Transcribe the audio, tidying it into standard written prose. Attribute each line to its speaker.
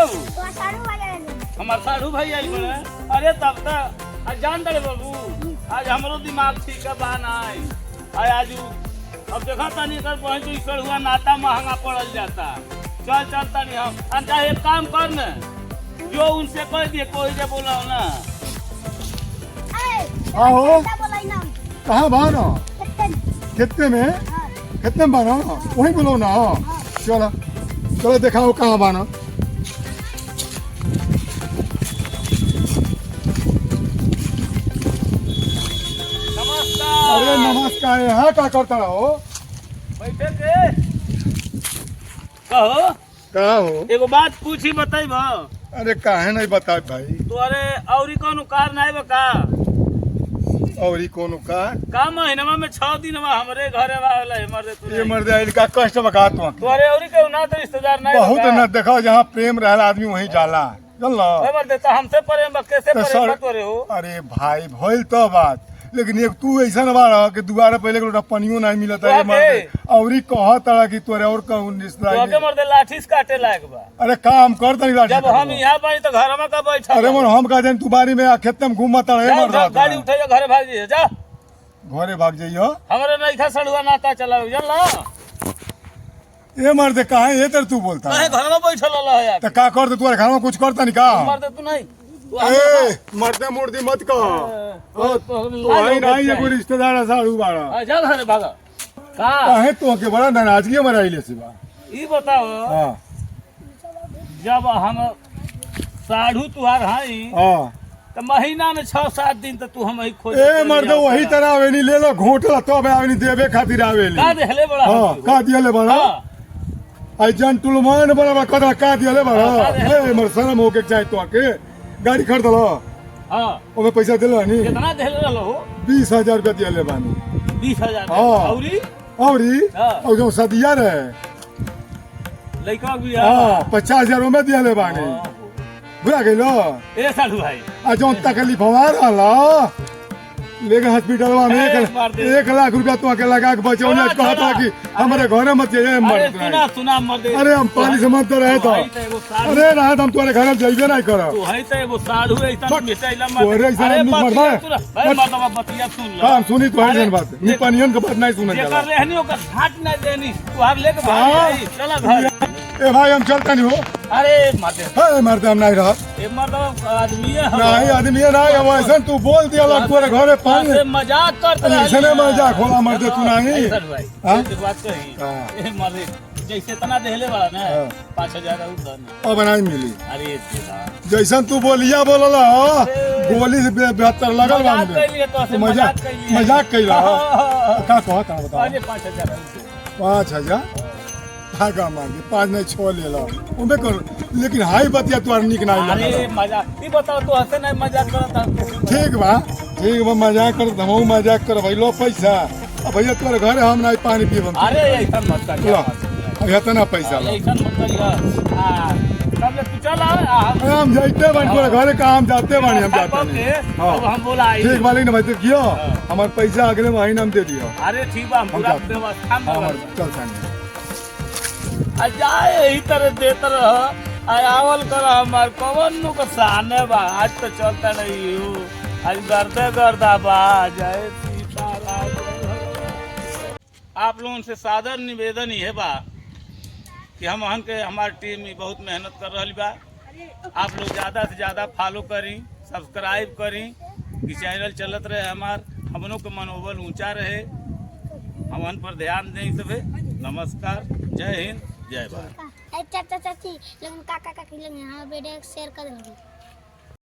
Speaker 1: बाबू हमार साढ़ू भाई आई बड़े। अरे तब तक आज जान दे बाबू आज हमरो दिमाग ठीक है बा नहीं आज अब देखा तनी कर पहुंच तो इसर हुआ नाता महंगा पड़ल जाता। चल चल तनी हम अंता एक काम कर न जो उनसे कह दिए कोई जे बोला ना
Speaker 2: आओ कहाँ बानो कितने में कितने में बानो वहीं बोलो ना। चलो चलो दिखाओ कहाँ बानो। अरे नमस्कार यहाँ क्या करता रहो
Speaker 1: बैठे के कहो
Speaker 2: कहा हो।
Speaker 1: एगो बात पूछी बताई भा।
Speaker 2: अरे काहे नहीं बता भाई।
Speaker 1: तो अरे औरी कौन कार नहीं बका
Speaker 2: और कोनो का
Speaker 1: महीना में 6 दिन हमरे घरे वाला है मर्दे तू
Speaker 2: ये मर्दे आइल का कष्ट बका तो
Speaker 1: तोरे औरी के ना तो रिश्तेदार नहीं
Speaker 2: बहुत न देखो जहाँ प्रेम रहला आदमी वहीं जाला चल ना।
Speaker 1: मर्दे तो हमसे प्रेम बा कैसे प्रेम तोरे हो।
Speaker 2: अरे भाई भइल तो बात लेकिन एक तू ऐसा न बाड़ा कि दोबारा पहले के लोटा पनियो नहीं मिलता है मर्दे औरी कहत रहा कि तोरे और कहूं रिश्तेदार
Speaker 1: तो के मर्दे लाठीस काटे लायक बा।
Speaker 2: अरे काम कर तनी लाठी
Speaker 1: जब हम यहाँ बानी तो घर में का बैठा
Speaker 2: अरे मन हम का जान तू बारी में खेत में घूमता रहे मर
Speaker 1: गाड़ी उठाइए घरे भाग जाइए जा
Speaker 2: घरे भाग जाइयो।
Speaker 1: हमरे नहीं खा सड़ुआ नाता चलाओ चल ना
Speaker 2: ये मर्दे काहे ये तर तू बोलता
Speaker 1: नहीं घर में बैठल रहा है
Speaker 2: तो का कर दे तू घर में कुछ करता नहीं का
Speaker 1: मर्दे तू नहीं
Speaker 2: ए मर्दे मुर्दी मत कह तो आई नहीं ये कोई रिश्तेदार साड़ू बाड़ा
Speaker 1: जा घरे भागा का
Speaker 2: काहे तो के बड़ा नाराजगी में रहिले से बा।
Speaker 1: ई बताओ
Speaker 2: हां
Speaker 1: जब हम साढ़ू तुहार हई
Speaker 2: हां
Speaker 1: तो महीना में 6-7 दिन तो तू हम ही खोज
Speaker 2: ए मर्दे वही तरह आवेनी ले लो घोटला तो आवेनी देवे खातिर आवेली
Speaker 1: का देहले बड़ा
Speaker 2: हां का दियले बड़ा आई जंटलमैन बड़ा कदा का दियले बड़ा ए मर शर्म होके चाहे तो के गाड़ी खरीद लो
Speaker 1: हां
Speaker 2: ओमे पैसा दिलो नी
Speaker 1: कितना देहले रहलो
Speaker 2: 20,000 रुपया दियले बानी
Speaker 1: 20,000
Speaker 2: हाँ।
Speaker 1: औरी
Speaker 2: और जो सदिया रहे
Speaker 1: लइका भी
Speaker 2: हां 50,000 में दियले बानी बुला गेलो
Speaker 1: ए साढ़ू भाई
Speaker 2: आ जो तकलीफ हवा रहला लेके हॉस्पिटल में 1 लाख रुपया तो के लगा के बचौने कहता कि हमारे घर मत जाइए मत
Speaker 1: सुना सुना मर्दे
Speaker 2: अरे हम पानी से मत रहे तो अरे रहे हम तुम्हारे घर जाइए नहीं करो
Speaker 1: तू है तो एगो साढ़ू ऐसा मिटाइला
Speaker 2: तोरे ऐसा आदमी मरदा है।
Speaker 1: भाई मर्दवा बतिया सुन लो
Speaker 2: हम सुनी तो है बात नी पानियन के बात नहीं सुनने
Speaker 1: ये
Speaker 2: जाला
Speaker 1: कर लेहनी ओकर घाट नहीं देनी तुहार लेके भाग चला घर
Speaker 2: ए भाई हम चलता नहीं हो
Speaker 1: अरे मर्दे
Speaker 2: ए मरते हम नहीं रह
Speaker 1: ए मर्दवा आदमी है
Speaker 2: नहीं आदमी नहीं अब ऐसा तू बोल दिया लग तोरे घरे पानी
Speaker 1: से मजाक करते
Speaker 2: ऐसे ने मजाक होला मर्दे तू नहीं
Speaker 1: सर भाई
Speaker 2: हाँ?
Speaker 1: एक बात कही
Speaker 2: हाँ।
Speaker 1: ए मर्दे जैसे तना देहले वाला ना
Speaker 2: हाँ।
Speaker 1: 5,000 और दन
Speaker 2: अब नहीं मिली
Speaker 1: अरे तेरा
Speaker 2: जैसा तू बोलिया बोलला गोली से बेहतर लगल बा
Speaker 1: मजाक कैलिए तो से
Speaker 2: मजाक
Speaker 1: कैलिए
Speaker 2: मजाक कैला का कहता बता
Speaker 1: अरे 5,000
Speaker 2: 5,000 भागा मार दे 5 नहीं 6 ले लो उनबे कर लेकिन हाई बतिया तोर निक नहीं
Speaker 1: अरे
Speaker 2: लगा
Speaker 1: मजाक ई बताओ तू हंसे नहीं मजाक करता
Speaker 2: ठीक बा मजाक कर हमहू मजाक कर भाई लो पैसा अब भैया तोरे घर हम नहीं पानी पीबम
Speaker 1: अरे ऐसा मत कर
Speaker 2: लो अब इतना पैसा लो
Speaker 1: ऐसा मत कर हां तब ले तू चल आ
Speaker 2: हम जाते बन तोरे घर काम जाते बानी हम जाते नहीं
Speaker 1: हां हम बोला आई
Speaker 2: ठीक वाली ने भाई तो कियो हमार पैसा अगले महीना में दे दियो
Speaker 1: अरे ठीक बा हम पूरा व्यवस्था में
Speaker 2: हमर चल संगे
Speaker 1: आ जाए यही तरह देत रह आवल कर हमार कवन नु को साने बा आज तो चलता नहीं हो आज गर्दे गर्दा बा जाए सीताराम। आप लोगों से सादर निवेदन ही है बा कि हम हन के हमारी टीम बहुत मेहनत कर रही बा। आप लोग ज़्यादा से ज़्यादा फॉलो करी सब्सक्राइब करी कि चैनल चलत रहे हमार हमनों के मनोबल ऊंचा रहे हमन पर ध्यान दें सबे। नमस्कार जय हिंद जय भारत।
Speaker 3: चाचा चाची लोग काका काकी लोग यहाँ वीडियो शेयर कर देंगे।